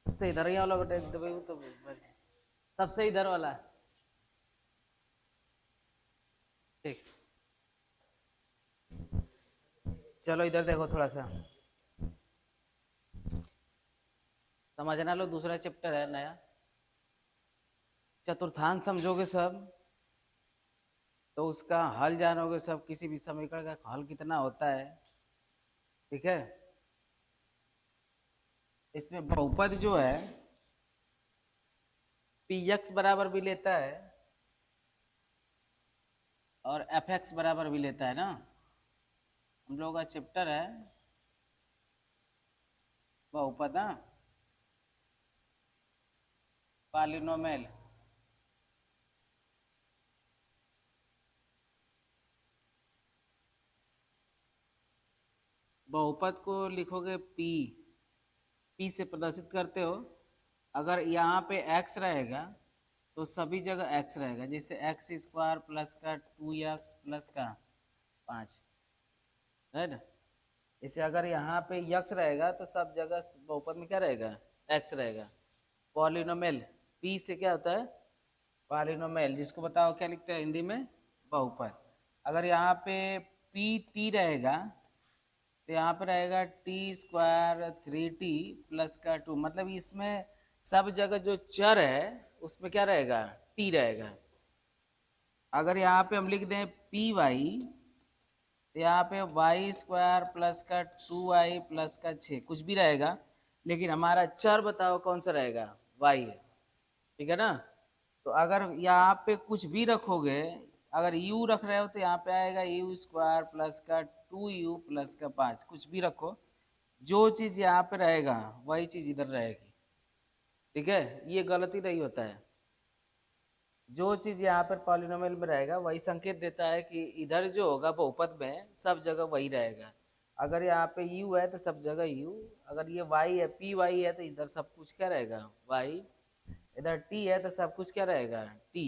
सबसे इधर ही वाला बेटा दबाई तो सबसे इधर वाला। ठीक, चलो इधर देखो थोड़ा सा समझना लो। दूसरा चैप्टर है नया, चतुर्थांश समझोगे सब तो उसका हल जानोगे सब। किसी भी समीकरण का हल कितना होता है, ठीक है। इसमें बहुपद जो है पी एक्स बराबर भी लेता है और एफ एक्स बराबर भी लेता है ना। हम लोग का चैप्टर है बहुपद, हाँ, पॉलिनोमियल। बहुपद को लिखोगे पी, पी से प्रदर्शित करते हो। अगर यहाँ पे एक्स रहेगा तो सभी जगह एक्स रहेगा, जैसे एक्स स्क्वायर प्लस का 2x प्लस का 5, है ना। जैसे अगर यहाँ पे यक्स रहेगा तो सब जगह बहुपद में क्या रहेगा, एक्स रहेगा। पॉलिनोमियल पी से क्या होता है, पॉलिनोमियल, जिसको बताओ क्या लिखते हैं हिंदी में, बहुपद। अगर यहाँ पे पी टी रहेगा तो यहाँ पे रहेगा टी स्क्वायर 3t प्लस का 2, मतलब इसमें सब जगह जो चर है उसमें क्या रहेगा, टी रहेगा। अगर यहाँ पे हम लिख दें पी वाई तो यहाँ पे वाई स्क्वायर प्लस का 2y प्लस का 6, कुछ भी रहेगा, लेकिन हमारा चर बताओ कौन सा रहेगा, वाई है, ठीक है ना। तो अगर यहाँ पे कुछ भी रखोगे, अगर u रख रहे हो तो यहाँ पे आएगा यू स्क्वायर प्लस का 2u प्लस का 5, कुछ भी रखो, जो चीज यहाँ पे रहेगा वही चीज इधर रहेगी, ठीक है। ये गलती नहीं होता है, जो चीज यहाँ पर पॉलिनोमियल में रहेगा वही संकेत देता है कि इधर जो होगा बहुपद में सब जगह वही रहेगा। अगर यहाँ पे u है तो सब जगह u, अगर ये y है, पी वाई है तो इधर सब कुछ क्या रहेगा, y, इधर t है तो सब कुछ क्या रहेगा, t,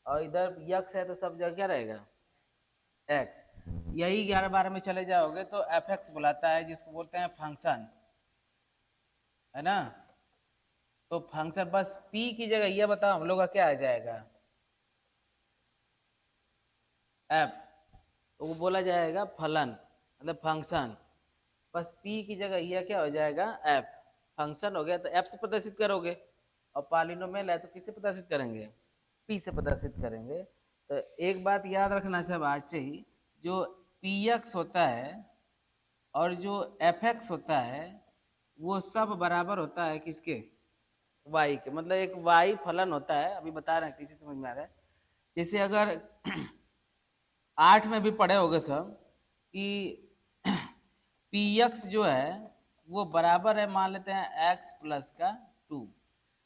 और इधर x है तो सब जगह क्या रहेगा, x। यही 11-12 में चले जाओगे तो एफ एक्स बुलाता है, जिसको बोलते हैं फंक्शन, है ना। तो फंक्शन बस p की जगह ये बताओ हम लोग का क्या आ जाएगा, एफ, तो वो बोला जाएगा फलन, मतलब फंक्शन। बस p की जगह यह क्या हो जाएगा, एफ, फंक्शन हो गया तो एफ से प्रदर्शित करोगे, और पॉलिनोमियल है तो किससे प्रदर्शित करेंगे, p से प्रदर्शित करेंगे। तो एक बात याद रखना सब आज से ही, जो पी एक्स होता है और जो एफ एक्स होता है वो सब बराबर होता है किसके, वाई के। मतलब एक वाई फलन होता है, अभी बता रहे हैं किसी समझ में आ रहा है। जैसे अगर 8 में भी पढ़े होगे सब कि पी एक्स जो है वो बराबर है, मान लेते हैं एक्स प्लस का 2।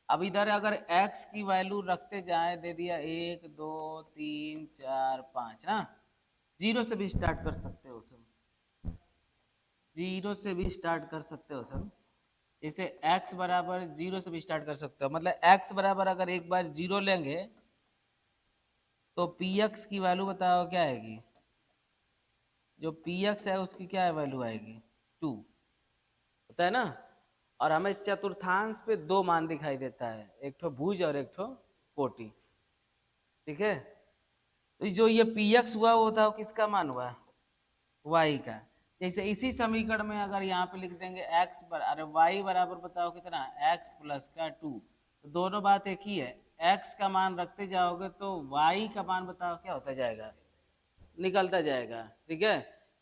अब इधर अगर x की वैल्यू रखते जाए, दे दिया 1 2 3 4 5 ना, जीरो से भी स्टार्ट कर सकते हो सब, जीरो से भी स्टार्ट कर सकते हो सब। जैसे x बराबर जीरो से भी स्टार्ट कर सकते हो, मतलब x बराबर अगर एक बार जीरो लेंगे तो पी एक्स की वैल्यू बताओ क्या आएगी, जो पी एक्स है उसकी क्या वैल्यू आएगी, 2, होता है ना। और हमें चतुर्थांश पे दो मान दिखाई देता है, एक ठो भुज और एक ठो कोटि, ठीक है। तो जो ये पी एक्स हुआ वो बताओ किसका मान हुआ, वाई का। जैसे इसी समीकरण में अगर यहाँ पे लिख देंगे एक्स अरे वाई बराबर बताओ कितना, एक्स प्लस का 2, तो दोनों बात एक ही है, एक्स का मान रखते जाओगे तो वाई का मान बताओ क्या होता जाएगा, निकलता जाएगा, ठीक है।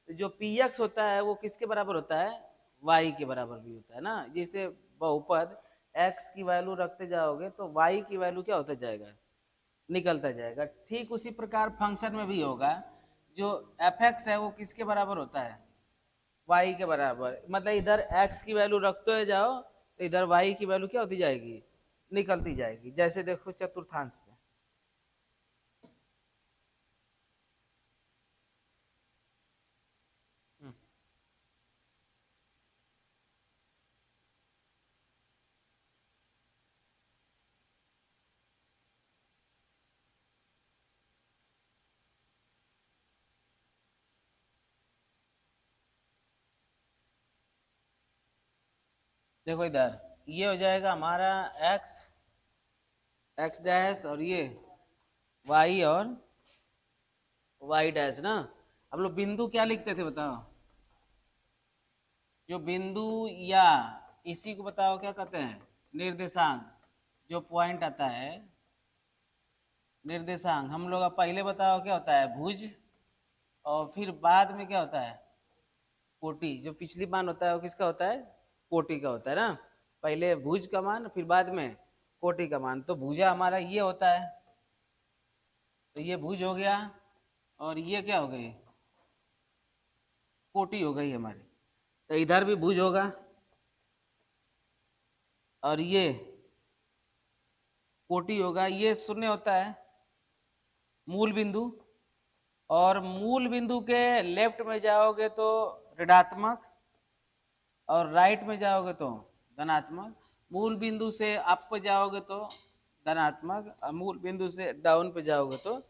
तो जो पी एक्स होता है वो किसके बराबर होता है, वाई के बराबर भी होता है ना। जैसे बहुपद एक्स की वैल्यू रखते जाओगे तो वाई की वैल्यू क्या होता जाएगा, निकलता जाएगा। ठीक उसी प्रकार फंक्शन में भी होगा, जो एफ एक्स है वो किसके बराबर होता है, वाई के बराबर। मतलब इधर एक्स की वैल्यू रखते जाओ तो इधर वाई की वैल्यू क्या होती जाएगी, निकलती जाएगी। जैसे देखो चतुर्थांश पे, देखो इधर ये हो जाएगा हमारा एक्स डैश और ये वाई और वाई डैश ना। हम लोग बिंदु क्या लिखते थे बताओ? जो बिंदु या इसी को बताओ क्या कहते हैं? निर्देशांक। जो पॉइंट आता है निर्देशांक। हम लोग अब पहले बताओ क्या होता है? भुज, और फिर बाद में क्या होता है? कोटि। जो पिछली मान होता है वो किसका होता है? कोटि का होता है ना। पहले भुज का मान, फिर बाद में कोटि का मान। तो भुजा हमारा ये होता है, तो ये भुज हो गया, और ये क्या हो गई? कोटि हो गई हमारी। तो इधर भी भुज होगा, और ये कोटि होगा। ये शून्य होता है मूल बिंदु, और मूल बिंदु के लेफ्ट में जाओगे तो ऋणात्मक, और राइट में जाओगे तो धनात्मक। मूल बिंदु से अप पे जाओगे तो धनात्मक, और मूल बिंदु से डाउन पे जाओगे तो,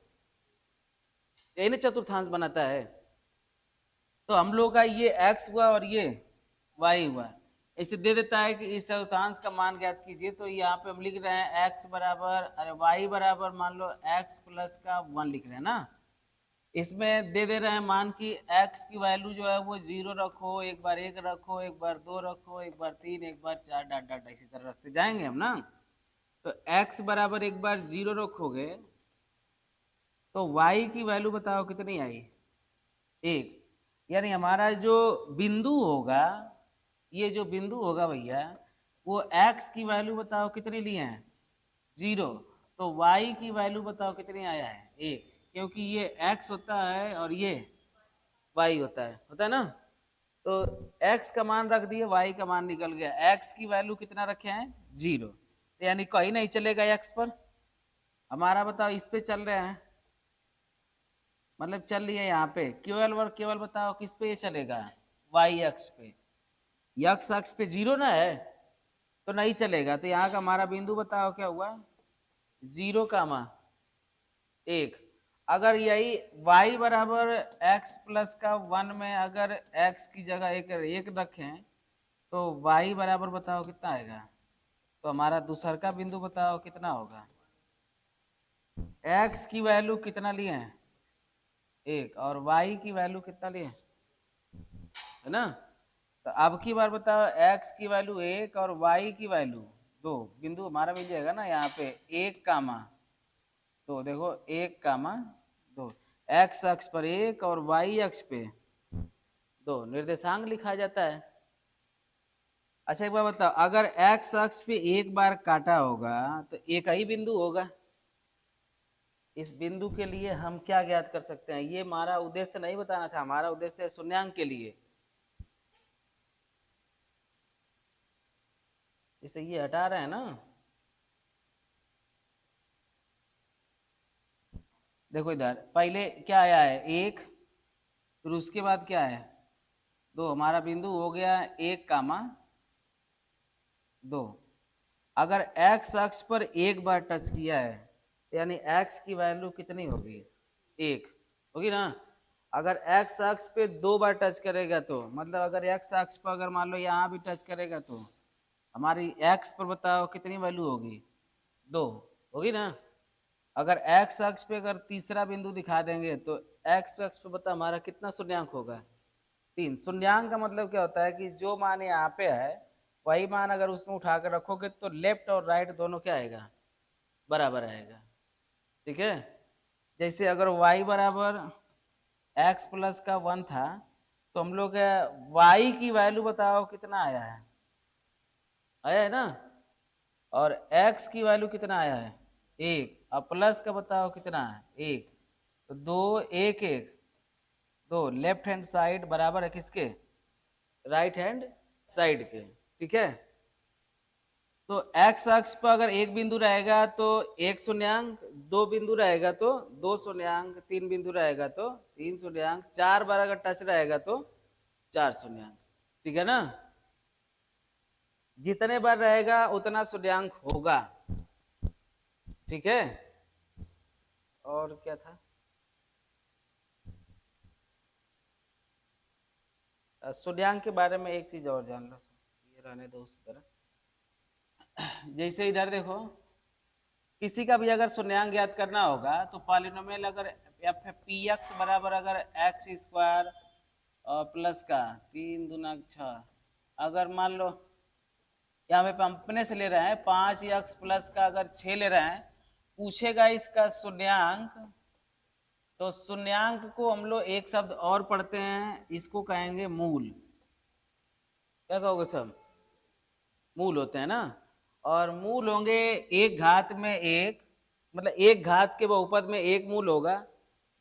यही ना चतुर्थांश बनाता है। तो हम लोग का ये x हुआ और ये y हुआ। ऐसे दे देता है कि इस चतुर्थांश का मान ज्ञात कीजिए। तो यहाँ पे हम लिख रहे हैं x बराबर, अरे y बराबर मान लो x प्लस का 1 लिख रहे हैं ना। इसमें दे रहे हैं मान की x की वैल्यू जो है वो 0 रखो, एक बार 1 रखो, एक बार 2 रखो, एक बार 3, एक बार 4, डाट डाट इसी तरह रखते जाएंगे हम ना। तो x बराबर एक बार 0 रखोगे तो y की वैल्यू बताओ कितनी आई? 1। यानी हमारा जो बिंदु होगा, ये जो बिंदु होगा भैया, वो x की वैल्यू बताओ कितनी लिए हैं? 0। तो y की वैल्यू बताओ कितनी आया है? 1। क्योंकि ये x होता है और ये y होता है ना। तो x का मान रख दिए, y का मान निकल गया। x की वैल्यू कितना रखे हैं? 0। तो यानी कहीं नहीं चलेगा x पर हमारा। बताओ इस पे चल रहे हैं, मतलब चल रही है यहाँ पे, केवल और केवल बताओ किस पे ये चलेगा? वाई अक्ष पे। यक्ष अक्ष पे 0 ना है तो नहीं चलेगा। तो यहाँ का हमारा बिंदु बताओ क्या हुआ? 0,1। अगर यही y बराबर x प्लस का 1 में अगर x की जगह एक रखें तो y बराबर बताओ कितना आएगा? तो हमारा दूसर का बिंदु बताओ कितना होगा? x की वैल्यू कितना लिए हैं? 1, और y की वैल्यू कितना लिए? है ना। तो अब की बार बताओ x की वैल्यू 1 और y की वैल्यू 2। बिंदु हमारा मिल जाएगा ना यहाँ पे 1, 2। देखो 1, 2। x अक्ष पर 1 और y अक्ष पे 2 निर्देशांक लिखा जाता है। अच्छा एक बार बताओ, अगर x अक्ष पे एक बार काटा होगा तो एक ही बिंदु होगा। इस बिंदु के लिए हम क्या ज्ञात कर सकते हैं? ये हमारा उद्देश्य नहीं बताना था, हमारा उद्देश्य है शून्यांक के लिए। इसे ये हटा रहे हैं ना। देखो इधर पहले क्या आया है? 1, फिर उसके बाद क्या है? 2। हमारा बिंदु हो गया 1, 2। अगर x अक्ष पर एक बार टच किया है यानी x की वैल्यू कितनी होगी? 1 होगी ना। अगर x अक्ष पे 2 बार टच करेगा तो मतलब अगर x अक्ष पर अगर मान लो यहाँ भी टच करेगा तो हमारी x पर बताओ कितनी वैल्यू होगी? 2 होगी ना। अगर x अक्ष पे अगर तीसरा बिंदु दिखा देंगे तो x अक्ष पे बता हमारा कितना शून्यांक होगा? 3। शून्यांक का मतलब क्या होता है कि जो मान यहाँ पे है वही मान अगर उसमें उठा कर रखोगे तो लेफ्ट और राइट दोनों क्या आएगा? बराबर आएगा। ठीक है। जैसे अगर y बराबर x प्लस का 1 था तो हम लोग y की वैल्यू बताओ कितना आया है? आया है ना। और x की वैल्यू कितना आया है? 1। और प्लस का बताओ कितना है? 1। तो 2, 1, 1, 2 लेफ्ट हैंड साइड बराबर है किसके? राइट हैंड साइड के। ठीक है। तो x अक्ष पर अगर एक बिंदु रहेगा तो एक शून्यांक, 2 बिंदु रहेगा तो 2 शून्यांक, 3 बिंदु रहेगा तो 3 शून्यांक, 4 बार अगर टच रहेगा तो 4 शून्यांक। ठीक है ना। जितने बार रहेगा उतना शून्यांक होगा। ठीक है। और क्या था? शून्यांक के बारे में एक चीज और जान लो, ये रहने दो उसी तरह। जैसे इधर देखो, किसी का भी अगर शून्यांक ज्ञात करना होगा तो पॉलिनोमियल अगर एफ पी एक्स बराबर अगर एक्स स्क्वायर प्लस का 3 दूना 6, अगर मान लो यहाँ पे हम अपने से ले रहे हैं 5x प्लस का अगर 6 ले रहे हैं, पूछेगा इसका शून्यांक, तो शून्यांक को हम लोग एक शब्द और पढ़ते हैं, इसको कहेंगे मूल। क्या कहोगे सब? मूल होते हैं ना। और मूल होंगे एक घात में एक, मतलब एक घात के बहुपद में एक मूल होगा,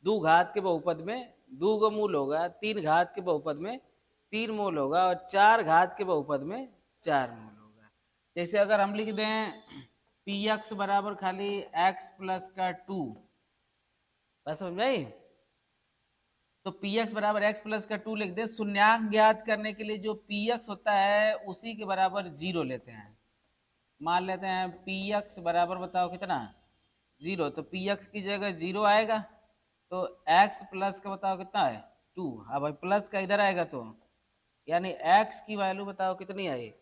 दो घात के बहुपद में दो गो मूल होगा, तीन घात के बहुपद में तीन मूल होगा, और चार घात के बहुपद में चार मूल होगा। जैसे अगर हम लिख दें पी एक्स बराबर खाली एक्स प्लस का 2, बस समझ में आई? तो पी एक्स बराबर एक्स प्लस का 2 लिख दे। शून्यांक ज्ञात करने के लिए जो पी एक्स होता है उसी के बराबर 0 लेते हैं। मान लेते हैं पी एक्स बराबर बताओ कितना, 0, तो पी एक्स की जगह 0 आएगा, तो एक्स प्लस का बताओ कितना है, 2। हाँ भाई, प्लस का इधर आएगा तो यानी एक्स की वैल्यू बताओ कितनी आई,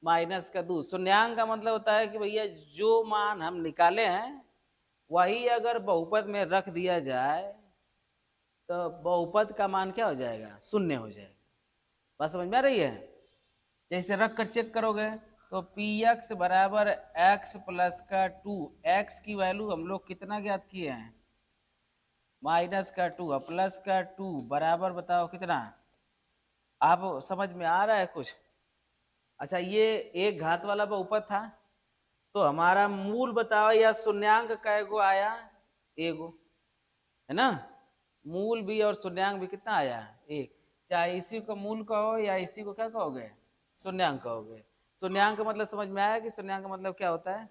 -2। शून्यांक का मतलब होता है कि भैया जो मान हम निकाले हैं वही अगर बहुपद में रख दिया जाए तो बहुपद का मान क्या हो जाएगा, शून्य हो जाएगा। बात समझ में आ रही है? जैसे रख कर चेक करोगे तो पी एक्स बराबर एक्स प्लस का 2, एक्स की वैल्यू हम लोग कितना ज्ञात किए हैं, -2, और प्लस का 2 बराबर बताओ कितना। आप समझ में आ रहा है कुछ? अच्छा, ये एक घात वाला बहुपद था, तो हमारा मूल बताओ या शून्यांक कै गो आया, एगो, है ना। मूल भी और शून्यांक भी कितना आया, एक। चाहे इसी को मूल कहो या इसी को क्या कहोगे, शून्यांक कहोगे। शून्यांक का मतलब समझ में आया कि शून्यांक का मतलब क्या होता है?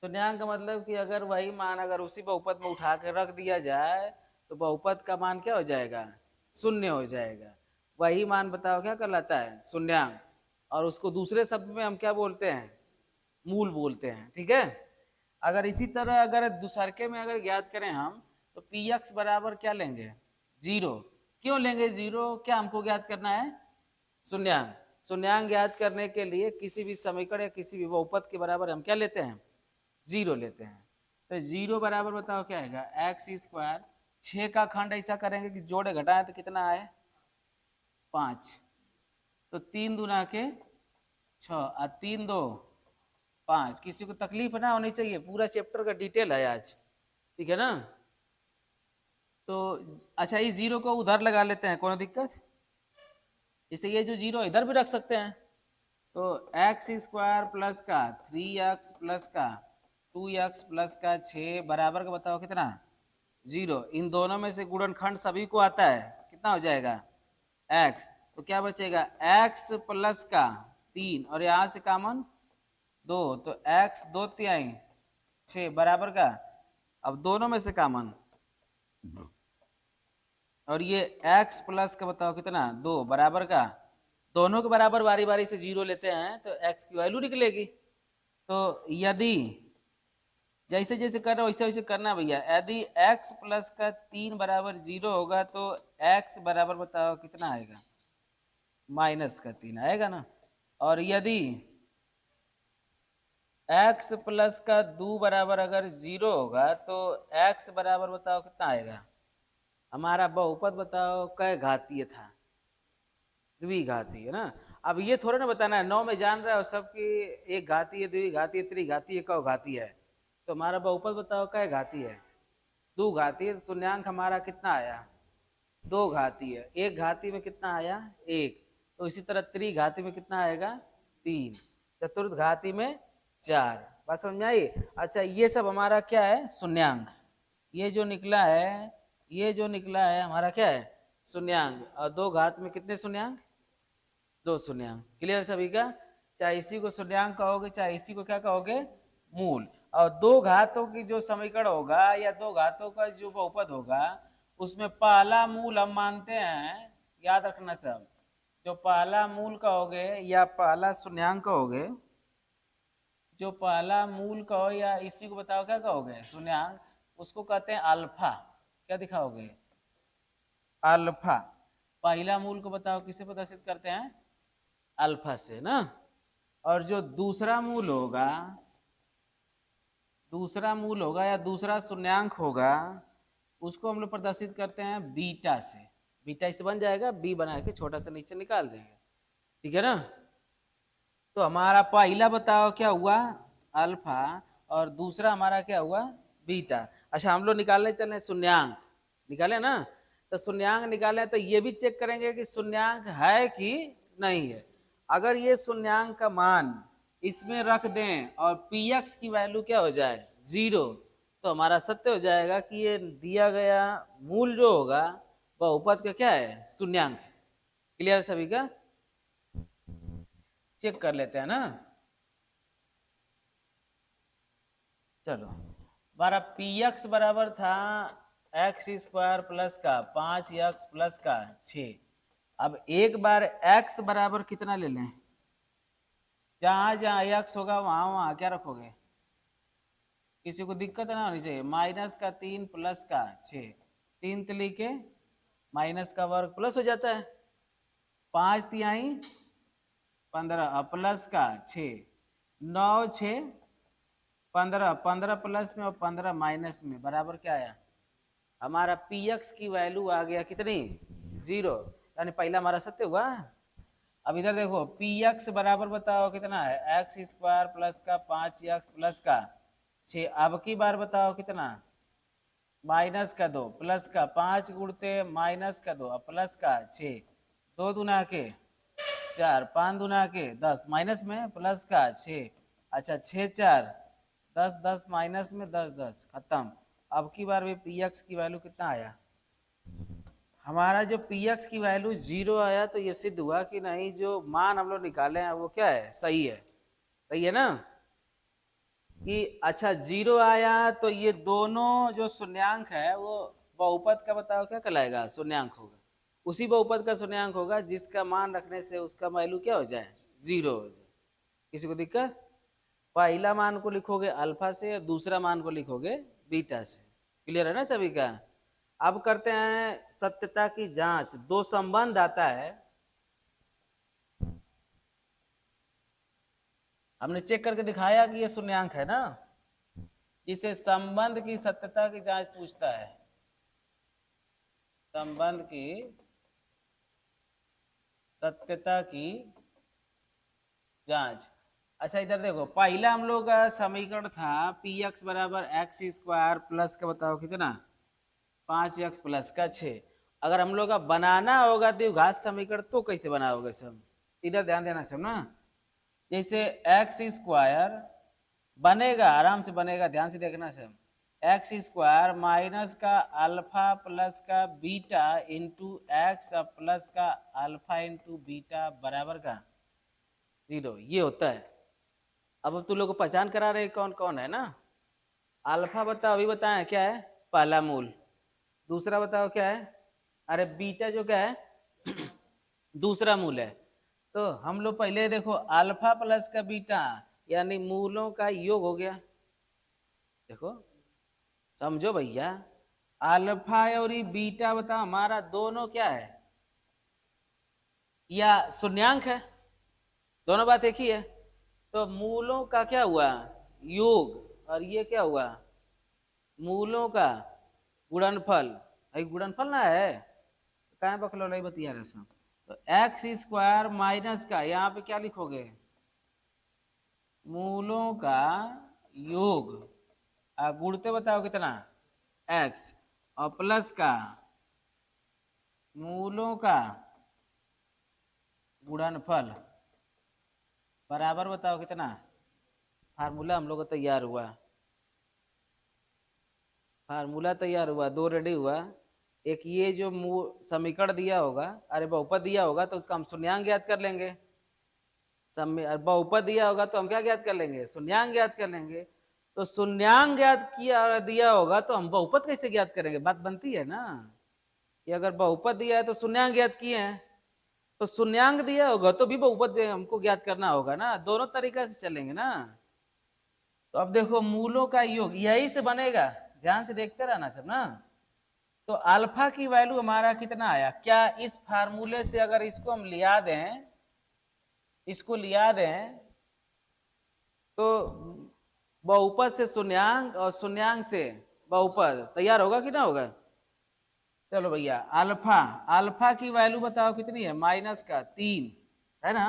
शून्यांक का मतलब कि अगर वही मान अगर उसी बहुपद में उठा के रख दिया जाए तो बहुपद का मान क्या हो जाएगा, शून्य हो जाएगा। वही मान बताओ क्या कहलाता है, शून्यांक। और उसको दूसरे शब्द में हम क्या बोलते हैं, मूल बोलते हैं। ठीक है। अगर इसी तरह अगर दूसरके में अगर ज्ञात करें हम, तो पी एक्स बराबर क्या लेंगे, 0। क्यों लेंगे 0? क्या हमको ज्ञात करना है, शून्यांक। शून्यांक ज्ञात करने के लिए किसी भी समीकरण या किसी भी बहुपद के बराबर हम क्या लेते हैं, 0 लेते हैं। तो 0 बराबर बताओ क्या आएगा, एक्स स्क्वायर। 6 का खंड ऐसा करेंगे कि जोड़े घटाएं तो कितना आए, 5। तो 3 दूना के 6 और 3 2 5। किसी को तकलीफ ना होनी चाहिए, पूरा चैप्टर का डिटेल है आज, ठीक है ना। तो अच्छा, इस 0 को उधर लगा लेते हैं, कोई दिक्कत? जैसे ये जो 0 इधर भी रख सकते हैं, तो एक्स स्क्वायर प्लस का 3x प्लस का 2x प्लस का 6 बराबर का बताओ कितना, 0। इन दोनों में से गुणनखंड सभी को आता है, कितना हो जाएगा, x। तो क्या बचेगा, x प्लस का 3 और यहाँ से कॉमन 2, तो x 2 तिहाई 6 बराबर का, अब दोनों में से कॉमन, और ये x प्लस का बताओ कितना, 2 बराबर का, दोनों के बराबर बारी बारी से 0 लेते हैं तो x की वैल्यू निकलेगी। तो यदि जैसे जैसे कर रहे हो वैसे वैसे करना भैया। यदि x प्लस का 3 बराबर 0 होगा तो x बराबर बताओ कितना आएगा, -3 आएगा ना। और यदि x प्लस का 2 बराबर अगर 0 होगा तो x बराबर बताओ कितना आएगा, हमारा बहुपद बताओ कै घातीय था, द्विघातीय ना। अब ये थोड़ा ना बताना है, 9 में जान रहा हो सबकी एक घातीय, द्विघातीय, त्रिघातीय, कौ घातीय है। तो हमारा बहुपद बताओ कै घातीय है, दो घातीय। शून्यांक हमारा कितना आया, 2 घातीय। एक घाती में कितना आया, 1। तो इसी तरह त्रिघाती में कितना आएगा, 3। चतुर्थ घाती में 4। बात समझ में आई? अच्छा, ये सब हमारा क्या है, शून्यांक। ये जो निकला है, ये जो निकला है हमारा क्या है, शून्यांक। और 2 घात में कितने शून्यांक, 2 शून्यांक। क्लियर सभी का? चाहे इसी को शून्यांक कहोगे चाहे इसी को क्या कहोगे, मूल। और 2 घातों की जो समीकरण होगा या 2 घातों का जो बहुपद होगा, उसमें पहला मूल हम मानते हैं, याद रखना सब, जो पहला मूल कहोगे या पहला शून्यांक कहोगे, जो पहला मूल कहो या इसी को बताओ क्या कहोगे, शून्यांक, उसको कहते हैं अल्फा। क्या दिखाओगे, अल्फा। पहला मूल को बताओ किसे प्रदर्शित करते हैं, अल्फा से ना। और जो दूसरा मूल होगा या दूसरा शून्यांक होगा उसको हम लोग प्रदर्शित करते हैं बीटा से। बीटा इससे बन जाएगा, बी बना के छोटा सा नीचे निकाल देंगे, ठीक है ना। तो हमारा पहला बताओ क्या हुआ, अल्फा, और दूसरा हमारा क्या हुआ, बीटा। अच्छा हम लोग निकालने चले शून्यांक, निकाले ना, तो शून्यांक निकाले तो ये भी चेक करेंगे कि शून्यांक है कि नहीं है। अगर ये शून्यांक का मान इसमें रख दें और px की वैल्यू क्या हो जाए 0, तो हमारा सत्य हो जाएगा कि ये दिया गया मूल जो होगा बहुपद का क्या है, शून्यांक है। क्लियर सभी का, चेक कर लेते हैं ना। चलो हमारा px बराबर था एक्स स्क्वायर प्लस का 5x प्लस का 6। अब एक बार x बराबर कितना ले लें, जहां जहां x होगा वहां वहां क्या रखोगे, किसी को दिक्कत ना होनी चाहिए, -3 प्लस का 6, 3 तिली के माइनस का वर्ग प्लस हो जाता है, 5 तिहाई 15 प्लस का 6, 9 6 15, 15 प्लस में और 15 माइनस में बराबर क्या आया, हमारा px की वैल्यू आ गया कितनी 0, यानी पहला हमारा सत्य हुआ। अब इधर देखो px बराबर बताओ कितना है, एक्स स्क्वायर प्लस का 5x प्लस का 6। अब की बार बताओ कितना, माइनस का 2 प्लस का 5 गुणते माइनस का 2 प्लस का 6, 2 दूना के 4, 5 दूना के 10 माइनस में प्लस का 6, अच्छा 6 4 10, 10 माइनस में 10 10 खत्म। अब की बार भी px की वैल्यू कितना आया, हमारा जो px की वैल्यू 0 आया, तो ये सिद्ध हुआ कि नहीं जो मान हम लोग निकाले हैं वो क्या है, सही है। सही है ना कि अच्छा 0 आया, तो ये दोनों जो शून्यांक है वो बहुपद का बताओ क्या कहलाएगा, शून्यांक होगा। उसी बहुपद का शून्यांक होगा जिसका मान रखने से उसका वैल्यू क्या हो जाए 0 हो जाए। किसी को दिक्कत, पहला मान को लिखोगे अल्फा से, दूसरा मान को लिखोगे बीटा से। क्लियर है ना सभी का। अब करते हैं सत्यता की जांच। दो संबंध आता है, हमने चेक करके दिखाया कि ये शून्यांक है ना, इसे संबंध की सत्यता की जांच पूछता है, संबंध की सत्यता की जांच। अच्छा इधर देखो पहला हम लोग का समीकरण था px बराबर एक्स स्क्वायर प्लस का बताओ कितना 5x प्लस का 6। अगर हम लोग का बनाना होगा द्विघात समीकरण तो कैसे बनाओगे सब, इधर ध्यान देना सब ना। जैसे एक्स स्क्वायर बनेगा, आराम से बनेगा, ध्यान से देखना सब, एक्स स्क्वायर माइनस का अल्फा प्लस का बीटा इंटू एक्स प्लस का अल्फा इंटू बीटा बराबर का 0, ये होता है। अब तुम लोग को पहचान करा रहे कौन कौन है ना। अल्फा बताओ, अभी बताएं क्या है, पहला मूल। दूसरा बताओ क्या है, अरे बीटा जो क्या है दूसरा मूल है। तो हम लोग पहले देखो अल्फा प्लस का बीटा यानी मूलों का योग हो गया। देखो समझो भैया, अल्फा और बीटा बताओ हमारा दोनों क्या है, या शून्यांक है, दोनों बात एक ही है। तो मूलों का क्या हुआ योग, और ये क्या हुआ मूलों का गुणनफल। गुणनफल ना है, कहाँ बकलो नहीं बतिया रहे सब। तो एक्स स्क्वायर माइनस का यहाँ पे क्या लिखोगे, मूलों का योग, गुणते बताओ कितना x, और प्लस का मूलों का गुणनफल बराबर बताओ कितना। फार्मूला हम लोग को तैयार हुआ, फार्मूला तैयार हुआ, दो रेडी हुआ। एक ये जो समीकरण दिया होगा, अरे बहुपद दिया होगा तो उसका हम शून्यांक ज्ञात कर लेंगे। बहुपद दिया होगा तो हम क्या ज्ञात कर लेंगे, शून्यांक ज्ञात कर लेंगे। तो शून्यांक ज्ञात किया दिया होगा तो हम बहुपद कैसे ज्ञात करेंगे, बात बनती है ना कि अगर बहुपद दिया है तो शून्यांक ज्ञात किए हैं, तो शून्यांक दिया होगा तो भी बहुपद हमको ज्ञात करना होगा ना, दोनों तरीका से चलेंगे ना। तो अब देखो मूलों का योग यही से बनेगा, ध्यान से देखते रहना सब ना। तो अल्फा की वैल्यू हमारा कितना आया, क्या इस फार्मूले से अगर इसको हम लिया दें, इसको लिया दें तो बहुपद से शून्यांक और शून्यांक से बहुपद तैयार होगा कि ना होगा? चलो भैया, अल्फा, अल्फा की वैल्यू बताओ कितनी है? माइनस का 3 है ना,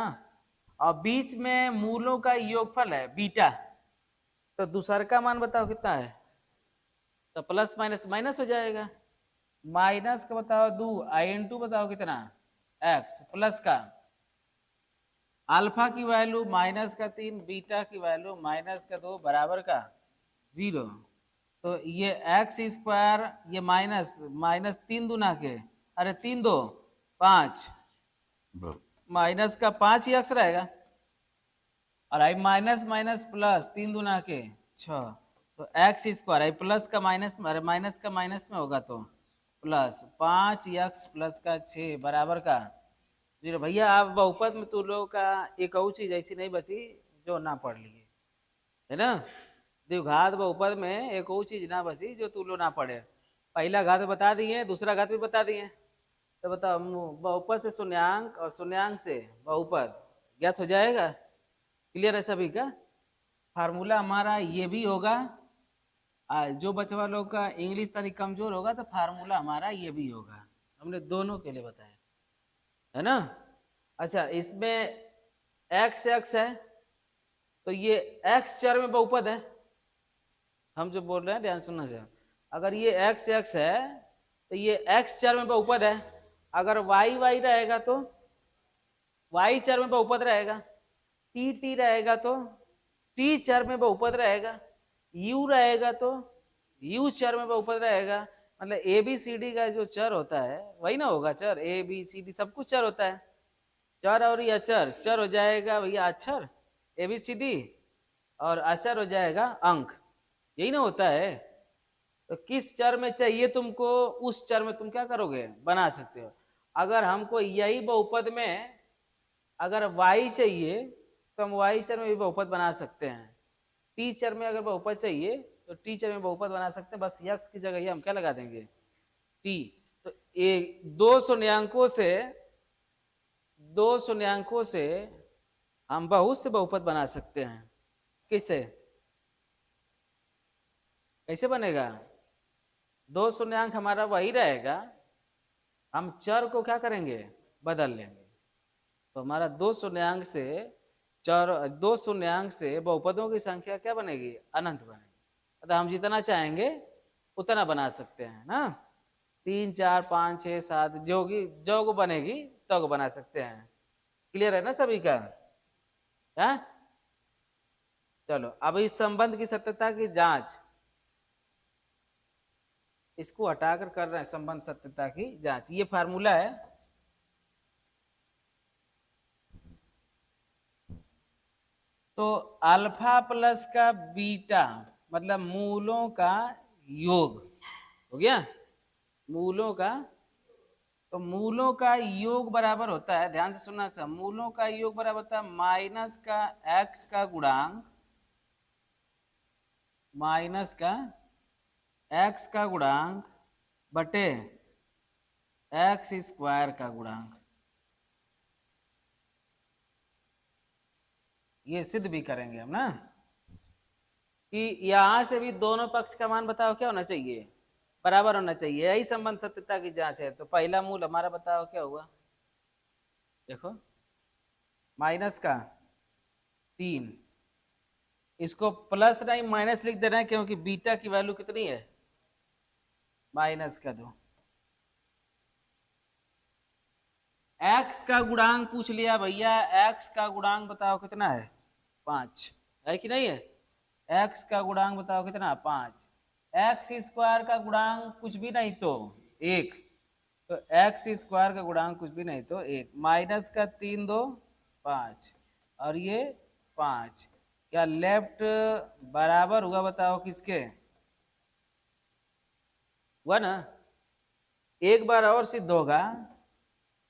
और बीच में मूलों का योगफल है बीटा, तो दूसरा का मान बताओ कितना है? तो प्लस माइनस माइनस हो जाएगा, माइनस का बताओ 2 IN2 बताओ कितना? x, प्लस का अल्फा की वैल्यू माइनस का 3, बीटा की वैल्यू माइनस का 2 बराबर का 0। तो ये एक्स स्क्वायर, ये माइनस माइनस 3 दूना के, अरे 3 2 5, माइनस का 5 ही अक्स रहेगा, और आई माइनस माइनस प्लस 3 दूना के 6, तो एक्स स्क्वायर आई प्लस का माइनस, अरे माइनस का माइनस में होगा तो प्लस 5 एक्स प्लस का 6 बराबर का 0। भैया आप बहुपद में तू लोग का एक और चीज ऐसी नहीं बची जो ना पढ़ लिए, है ना? द्विघात बहुपद में एक और चीज ना बची जो तू लोग ना पढ़े। पहला घात बता दिए, दूसरा घात भी बता दिए, तो बताओ बहुपद से शून्यांक और शून्यांक से बहुपद ज्ञात हो जाएगा। क्लियर है सभी का? फार्मूला हमारा ये भी होगा, जो बचवा लोग का इंग्लिश तनिक कमजोर होगा तो फार्मूला हमारा ये भी होगा, हमने दोनों के लिए बताया, है ना? अच्छा, इसमें x x है, तो ये x चर में बहुपद है, हम जो बोल रहे हैं ध्यान सुनना चाहिए। अगर ये x x है तो ये x चर में बहुपद है, अगर y y रहेगा तो y चर में बहुपद रहेगा, t t रहेगा तो t चर में बहुपद रहेगा, u रहेगा तो u चर में बहुपद रहेगा। मतलब ए बी सी डी का जो चर होता है वही ना होगा चर, ए बी सी डी सब कुछ चर होता है, चर और ये अचर, चर हो जाएगा भैया अक्षर ए बी सी डी, और अचर हो जाएगा अंक, यही ना होता है। तो किस चर में चाहिए तुमको, उस चर में तुम क्या करोगे, बना सकते हो। अगर हमको यही बहुपद में अगर y चाहिए तो हम y चर में भी बहुपद बना सकते हैं, t चर में अगर बहुपद चाहिए तो t चर में बहुपद बना सकते हैं, बस x की जगह ये हम क्या लगा देंगे, t। तो दो शून्यांकों से हम बहुत से बहुपद बना सकते हैं। किससे, कैसे बनेगा? दो शून्यांक हमारा वही रहेगा, हम चर को क्या करेंगे, बदल लेंगे, तो हमारा दो शून्यांक से बहुपदों की संख्या क्या बनेगी, अनंत बनेगी। अतः हम जितना चाहेंगे उतना बना सकते हैं ना, 3 4 5 6 7 जो को बनेगी तो को बना सकते हैं। क्लियर है ना सभी का? है? चलो अब इस संबंध की सत्यता की जांच, इसको हटाकर कर रहे हैं संबंध सत्यता की जांच। ये फार्मूला है, तो अल्फा प्लस का बीटा मतलब मूलों का योग हो गया, मूलों का, तो मूलों का योग बराबर होता है, ध्यान से सुनना सब, मूलों का योग बराबर होता है माइनस का x का गुणांक, माइनस का x का गुणांक बटे x स्क्वायर का गुणांक। ये सिद्ध भी करेंगे हम ना, कि यहां से भी दोनों पक्ष का मान बताओ क्या होना चाहिए, बराबर होना चाहिए, यही संबंध सत्यता की जांच है। तो पहला मूल हमारा बताओ क्या हुआ, देखो माइनस का 3, इसको प्लस नहीं माइनस लिख दे रहे हैं क्योंकि बीटा की वैल्यू कितनी है, माइनस का 2। x का गुणांक पूछ लिया भैया, x का गुणांक बताओ कितना है, 5 है कि नहीं है? x का गुणांक बताओ कितना, 5। x स्क्वायर का गुणांक कुछ भी नहीं तो 1, तो x स्क्वायर का गुणांक कुछ भी नहीं तो 1, माइनस का 3 2 5 और ये 5, क्या लेफ्ट बराबर हुआ बताओ किसके, हुआ ना? एक बार और सिद्ध होगा,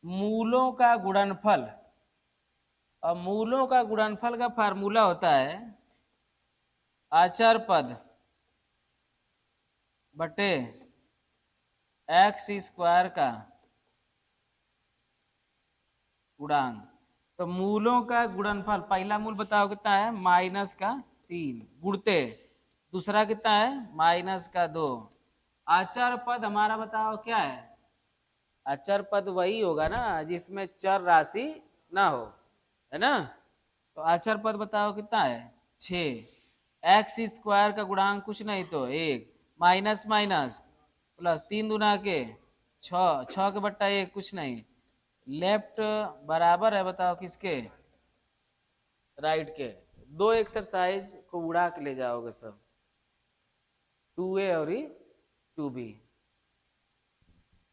मूलों का गुणनफल, और मूलों का गुणनफल का फार्मूला होता है अचर पद बटे x स्क्वायर का गुणांक। तो मूलों का गुणनफल, पहला मूल बताओ कितना है, -3 गुणते, दूसरा कितना है -2। अचर पद हमारा बताओ क्या है, अचर पद वही होगा ना जिसमें चर राशि ना हो, है ना। तो अचर पद बताओ कितना है 6। एक्स स्क्वायर का गुणांक कुछ नहीं तो 1, माइनस माइनस प्लस 3 दूना के 6, 6 के बट्टा 1 कुछ नहीं, लेफ्ट बराबर है बताओ किसके, राइट के। दो एक्सरसाइज को उड़ा के ले जाओगे सब, 2A और 2B,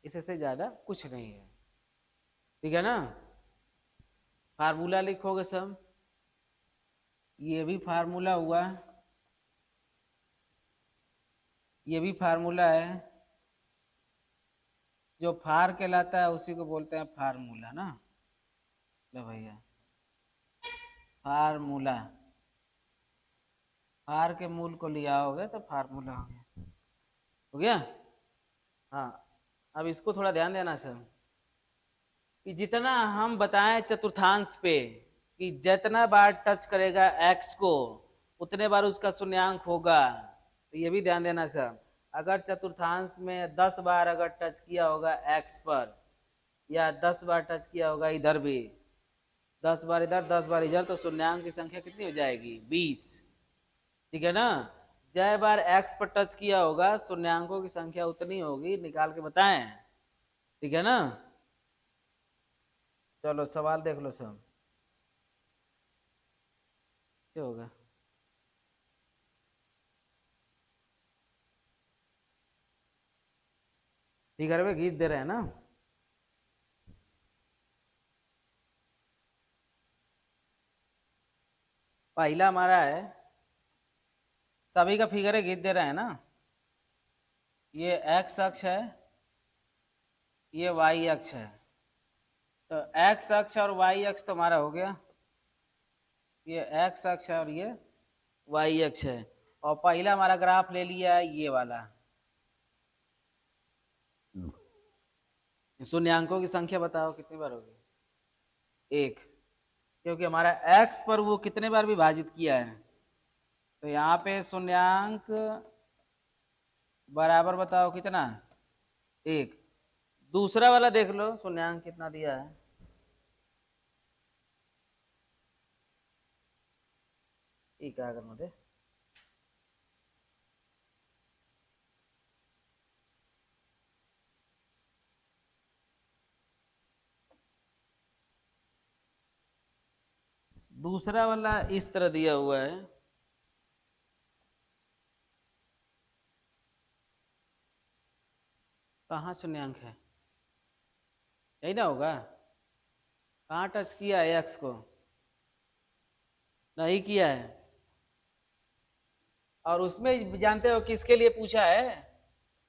इससे ज्यादा कुछ नहीं है, ठीक है ना। फार्मूला लिखोगे सब, ये भी फार्मूला हुआ, ये भी फार्मूला है, जो फार कहलाता है उसी को बोलते हैं फार्मूला ना। लो भैया फार्मूला, फार के मूल को लिया होगा तो फार्मूला हो गया, हो गया। हाँ अब इसको थोड़ा ध्यान देना सर, कि जितना हम बताएं चतुर्थांश पे कि जितना बार टच करेगा x को उतने बार उसका शून्यांक होगा, तो ये भी ध्यान देना सर। अगर चतुर्थांश में 10 बार अगर टच किया होगा x पर, या 10 बार टच किया होगा इधर भी, 10 बार इधर 10 बार इधर, तो शून्यांक की संख्या कितनी हो जाएगी 20, ठीक है ना। जय बार x पर टच किया होगा शून्यांकों की संख्या उतनी होगी, निकाल के बताएं, ठीक है ना। चलो सवाल देख लो सब, क्या होगा। फिगर में खींच दे रहे हैं ना, पहला हमारा है, सभी का फिगर खींच दे रहे हैं ना, ये x अक्ष है, ये y अक्ष है, तो x अक्ष और y अक्ष तो हमारा हो गया, ये x अक्ष है और ये y अक्ष है। और पहला हमारा ग्राफ ले लिया है ये वाला, शून्यांकों की संख्या बताओ कितनी बार होगी 1, क्योंकि हमारा x पर वो कितने बार विभाजित किया है, तो यहाँ पे शून्यांक बराबर बताओ कितना 1। दूसरा वाला देख लो शून्यांक कितना दिया है, ठीक है, अगर दूसरा वाला इस तरह दिया हुआ है, कहाँ शून्यांक है, यही ना होगा, कहाँ टच किया है एक्स को, नहीं किया है। और उसमें जानते हो किसके लिए पूछा है,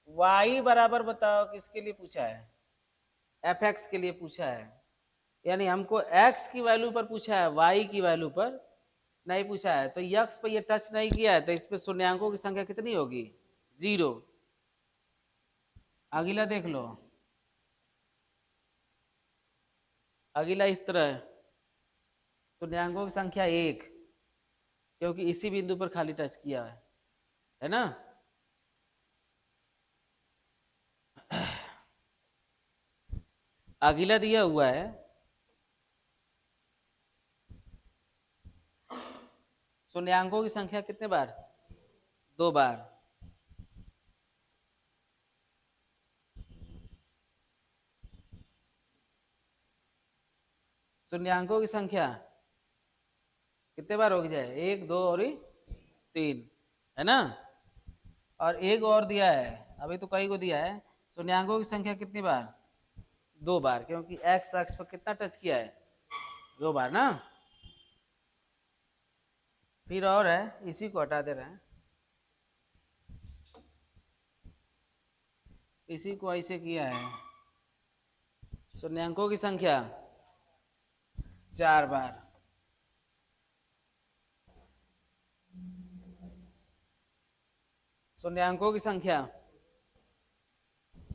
y बराबर बताओ किसके लिए पूछा है, fx के लिए पूछा है, यानी हमको x की वैल्यू पर पूछा है, y की वैल्यू पर नहीं पूछा है। तो यक्स पर ये टच नहीं किया है, तो इस पे शून्यांकों की संख्या कितनी होगी 0। अगला देख लो, अगला इस तरह शून्यांकों की संख्या 1, क्योंकि इसी बिंदु पर खाली टच किया है ना। अगला दिया हुआ है शून्यांकों की संख्या कितने बार 2 बार, शून्यांकों की संख्या कितने बार हो जाए 1 2 और 3, है ना। और एक और दिया है, अभी तो कई को दिया है, शून्यांकों की संख्या कितनी बार 2 बार, क्योंकि x अक्ष पर कितना टच किया है 2 बार ना। फिर और है, इसी को हटा दे रहे हैं, इसी को ऐसे किया है, शून्यांकों की संख्या 4 बार, शून्यांकों की संख्या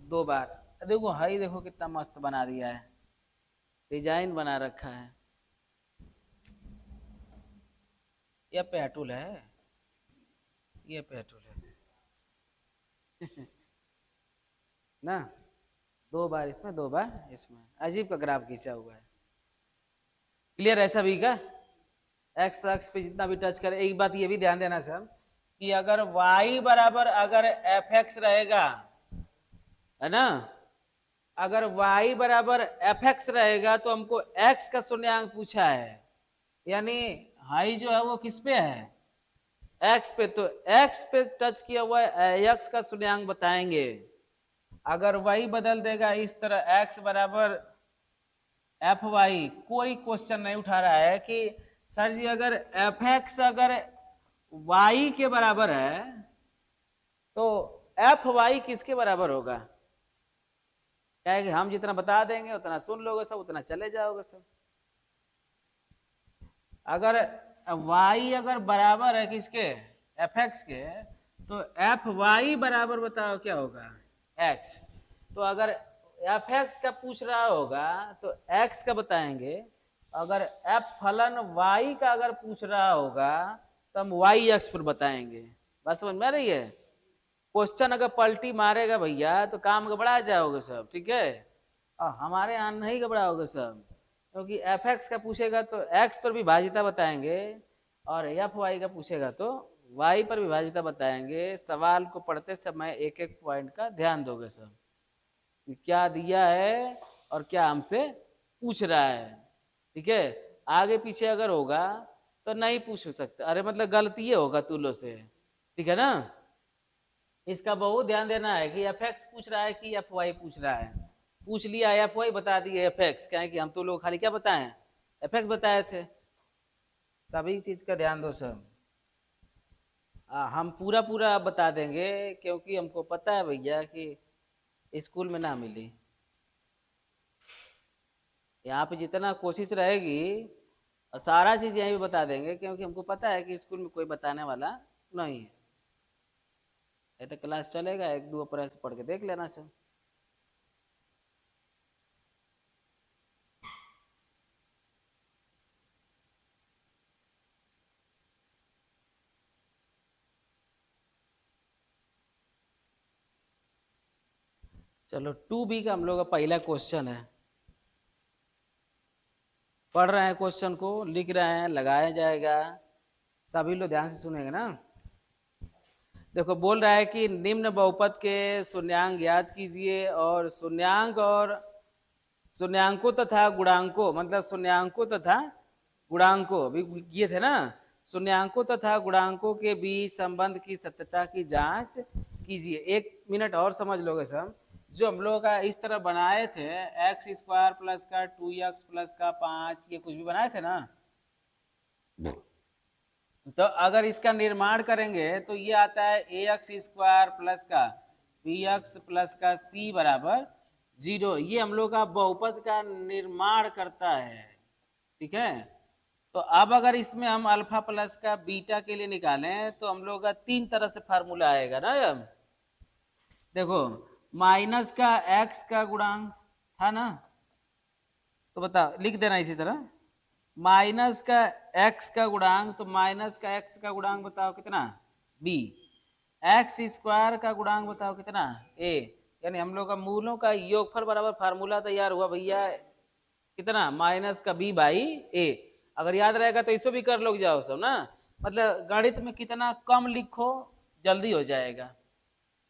2 बार। देखो हाई देखो कितना मस्त बना दिया है, डिजाइन बना रखा है, ये पेटुल है, ये पेटुल है ना, 2 बार इसमें 2 बार इसमें, अजीब का ग्राफ खींचा हुआ है। क्लियर है सभी का? एक्स अक्ष पे जितना भी टच करे, एक बात ये भी ध्यान देना सर कि अगर y बराबर अगर एफ एक्स रहेगा, है ना, अगर y बराबर एफ एक्स रहेगा तो हमको x का शून्यांक पूछा है, यानी हाई जो है वो किस पे है, x पे, तो x पे टच किया हुआ है, x का शून्यांक बताएंगे। अगर y बदल देगा इस तरह x बराबर एफ वाई, कोई क्वेश्चन नहीं उठा रहा है कि सर जी अगर एफ एक्स अगर y के बराबर है तो एफ वाई किसके बराबर होगा, क्या है कि हम जितना बता देंगे उतना सुन लोगे सब, उतना चले जाओगे सब। अगर y अगर बराबर है किसके, एफ एक्स के, तो एफ वाई बराबर बताओ क्या होगा, x। तो अगर एफ एक्स का पूछ रहा होगा तो x का बताएंगे, अगर एफ फलन y का अगर पूछ रहा होगा तो हम y अक्ष पर बताएंगे। बस समझ में आ रही है? क्वेश्चन अगर पलटी मारेगा भैया तो काम घबरा जाओगे सब, ठीक है, और हमारे यहाँ नहीं घबराओगे सब, क्योंकि एफ एक्स का पूछेगा तो एक्स पर भी भाजिता बताएंगे, और एफ वाई का पूछेगा तो वाई पर भी भाजिता बताएंगे। सवाल को पढ़ते समय एक एक पॉइंट का ध्यान दोगे सब, क्या दिया है और क्या हमसे पूछ रहा है, ठीक है। आगे पीछे अगर होगा तो नहीं पूछ सकते, अरे मतलब गलती होगा तुलो से, ठीक है ना। इसका बहुत ध्यान देना है कि एफ एक्स पूछ रहा है कि एफ वाई पूछ रहा है। पूछ लिया एफ वाई, बता दिए एफ एक्स, क्या है कि हम तो लोग खाली क्या बताएं, एफ एक्स बताए थे। सभी चीज का ध्यान दो सब, हम पूरा पूरा बता देंगे क्योंकि हमको पता है भैया कि स्कूल में ना मिली। यहाँ पे जितना कोशिश रहेगी और सारा चीज यहीं पे बता देंगे, क्योंकि हमको पता है कि स्कूल में कोई बताने वाला नहीं है। ये तो क्लास चलेगा, 1-2 अप्रैल से पढ़ के देख लेना सब। चलो 2B का हम लोग का पहला क्वेश्चन है, पढ़ रहे हैं क्वेश्चन को, लिख रहे हैं, लगाया जाएगा, सभी लोग ध्यान से सुनेंगे ना। देखो बोल रहा है कि निम्न बहुपद के शून्यांक ज्ञात कीजिए, और शून्यांक और शून्यांकों तथा गुणांकों, मतलब शून्यांकों तथा गुणांकों भी ये थे ना, शून्यांकों तथा गुणांकों के बीच संबंध की सत्यता की जांच कीजिए। 1 मिनट और समझ लोगे सब, जो हम लोग का इस तरह बनाए थे एक्स स्क्वायर प्लस का 2x प्लस का 5, ये कुछ भी बनाए थे ना, तो अगर इसका निर्माण करेंगे तो ये आता है ए एक्स स्क्वायर प्लस का बी एक्स प्लस का सी बराबर 0। ये हम लोग का बहुपद का निर्माण करता है, ठीक है। तो अब अगर इसमें हम अल्फा प्लस का बीटा के लिए निकालें तो हम लोग का 3 तरह से फार्मूला आएगा ना। अब देखो माइनस का एक्स का गुणांक था ना, तो बताओ लिख देना इसी तरह, माइनस का एक्स का गुणांक, तो माइनस का एक्स का गुणांक बताओ कितना, बी। एक्स स्क्वायर का गुणांक बताओ कितना, ए। यानी हम लोग का मूलों का योगफल बराबर फार्मूला तैयार हुआ भैया कितना, माइनस का बी बाई ए। अगर याद रहेगा तो इसको भी कर लोग जाओ सब ना, मतलब गणित में कितना कम लिखो जल्दी हो जाएगा,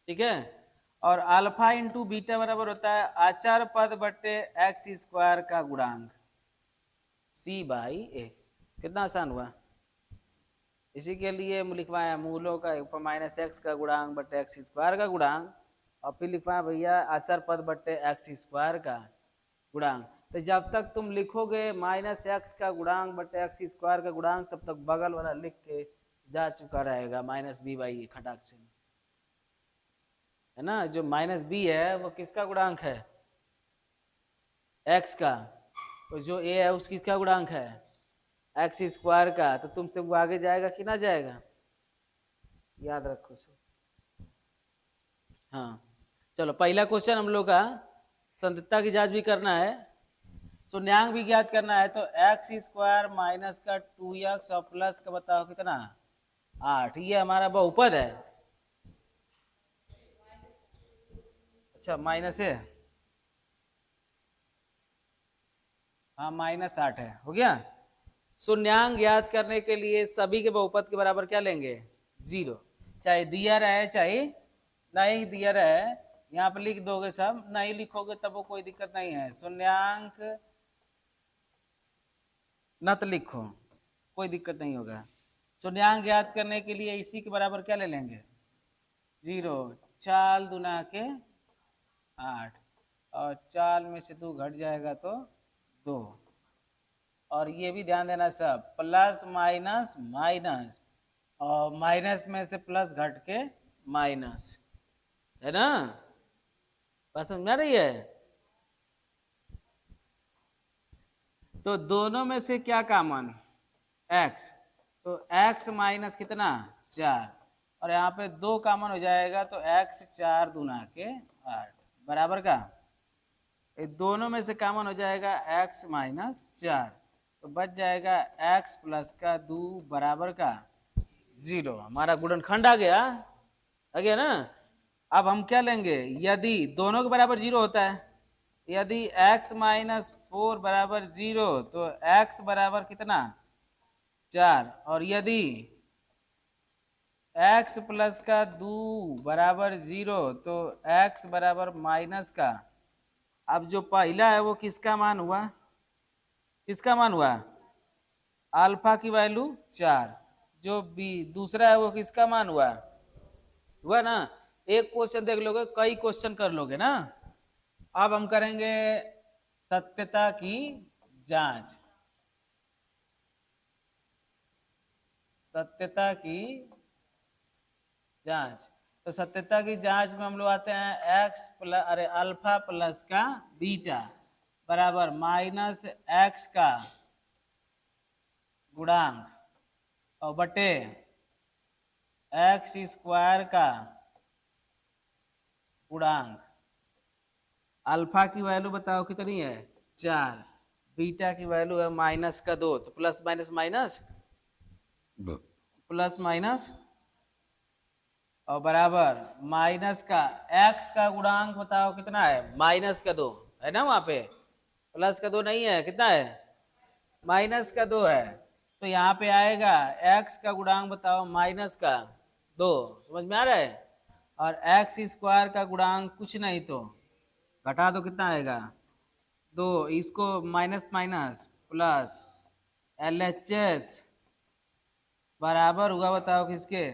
ठीक है। और अल्फा इंटू बीटा बराबर होता है आचार पद बटे एक्स स्क्वायर का गुणांक सी बाई ए। कितना आसान हुआ। इसी के लिए लिखवाया मूलों का ऊपर माइनस एक्स का गुणांक बटे एक्स स्क्वायर का गुणांक, और फिर लिखवाया भैया आचार पद बटे एक्स स्क्वायर का गुणांक। तो जब तक तुम लिखोगे माइनस एक्स का गुणांक बटे एक्स स्क्वायर का गुणांक, तब तक बगल वाला लिख के जा चुका रहेगा माइनस बी बाई ए खटाक से, है ना। जो माइनस बी है वो किसका गुणांक है, एक्स का, तो जो ए है उसकी क्या गुणांक है, एक्स स्क्वायर का। तो तुमसे वो आगे जाएगा कि ना जाएगा, याद रखो सब। हाँ चलो पहला क्वेश्चन हम लोग का संततता की जांच भी करना है। शून्यांक भी ज्ञात करना है तो एक्स स्क्वायर माइनस का 2x और प्लस का बताओ कितना 8, ये हमारा बहुपद है। अच्छा माइनस है, हाँ -8 है, हो गया। शून्यांक ज्ञात करने के लिए सभी के बहुपद के बराबर क्या लेंगे 0, चाहे दिया रहे चाहे नहीं दिया रहे, यहाँ पर लिख दोगे सब, नहीं लिखोगे तब वो कोई दिक्कत नहीं है। शून्यांक न तो लिखो कोई दिक्कत नहीं होगा। शून्यांक ज्ञात करने के लिए इसी के बराबर क्या ले लेंगे 0, 4 दूना के 8 और 4 में से 2 घट जाएगा तो 2। और ये भी ध्यान देना सब, प्लस माइनस माइनस और माइनस में से प्लस घट के माइनस, है ना, बात समझ में आ रही है। तो दोनों में से क्या कॉमन x, तो x माइनस कितना 4 और यहाँ पे 2 कॉमन हो जाएगा तो x 4 दूना के 8 बराबर का, ये दोनों में से कॉमन हो जाएगा x माइनस 4 तो बच जाएगा x प्लस का 2 बराबर का 0। हमारा गुणनखंड आ गया ना। अब हम क्या लेंगे, यदि दोनों के बराबर 0 होता है, यदि x माइनस 4 बराबर 0 तो x बराबर कितना 4 और यदि x प्लस का 2 बराबर 0 तो x बराबर माइनस का, अब जो पहला है वो किसका मान हुआ, किसका मान हुआ अल्फा की वैल्यू 4, जो दूसरा है वो किसका मान हुआ ना। एक क्वेश्चन देख लोगे, कई क्वेश्चन कर लोगे ना। अब हम करेंगे सत्यता की जांच, सत्यता की जांच। तो सत्यता की जांच में हम लोग आते हैं x प्लस अल्फा प्लस का बीटा बराबर माइनस x का गुणांक और बटे x स्क्वायर का गुणांक। अल्फा की वैल्यू बताओ कितनी है 4, बीटा की वैल्यू है माइनस का 2, तो plus minus minus plus minus और बराबर माइनस का x का गुणांक बताओ कितना है माइनस का 2 है ना, वहां पे प्लस का 2 नहीं है, कितना है माइनस का 2 है। तो यहाँ पे आएगा x का गुणांक बताओ माइनस का 2, समझ में आ रहा है। और x स्क्वायर का गुणांक कुछ नहीं तो घटा दो कितना आएगा 2, इसको माइनस माइनस प्लस LHS बराबर हुआ बताओ किसके।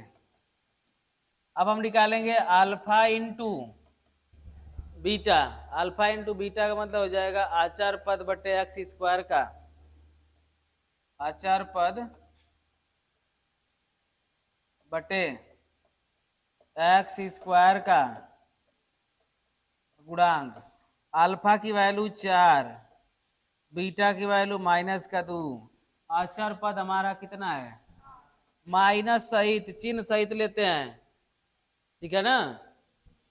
अब हम निकालेंगे alpha into beta, alpha into beta का मतलब हो जाएगा आचार पद बटे एक्स स्क्वायर का, आचार पद बटे एक्स स्क्वायर का गुणांक। अल्फा की वैल्यू 4, बीटा की वैल्यू माइनस का 2, आचार पद हमारा कितना है माइनस सहित चिन्ह सहित लेते हैं, ठीक है ना।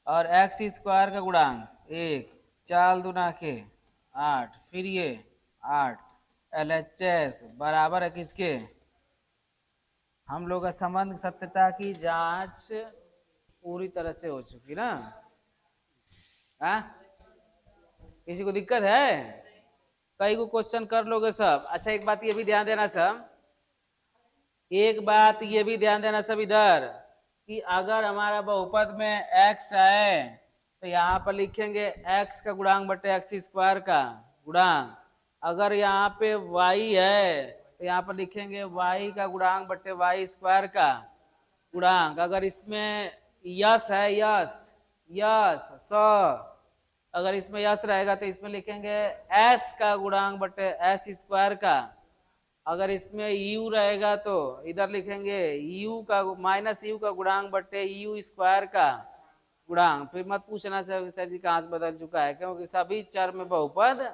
और एक्स स्क्वायर का गुणांक 1, 4 दूना के 8, फिर ये 8 LHS बराबर है किसके, हम लोग का संबंध सत्यता की जांच पूरी तरह से हो चुकी ना। हाँ किसी को दिक्कत है, कई को क्वेश्चन कर लोगे सब। अच्छा एक बात ये भी ध्यान देना सब, एक बात ये भी ध्यान देना सब इधर कि अगर हमारा बहुपद में x है तो यहाँ पर लिखेंगे x का गुणांक बटे एक्स स्क्वायर का गुणांक। अगर यहाँ पे y है तो यहाँ पर लिखेंगे y का गुणांक बटे वाई स्क्वायर का गुणांक। अगर इसमें यस है यस अगर इसमें यस रहेगा तो इसमें लिखेंगे s का गुणांक बटे एस स्क्वायर का। अगर इसमें u रहेगा तो इधर लिखेंगे u का माइनस u का गुणांक बटे u स्क्वायर का गुणांक। फिर मत पूछना सर जी कहाँ से बदल चुका है, क्योंकि सभी चर में बहुपद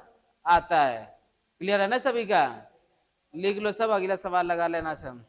आता है। क्लियर है ना सभी का, लिख लो सब, अगला सवाल लगा लेना सब।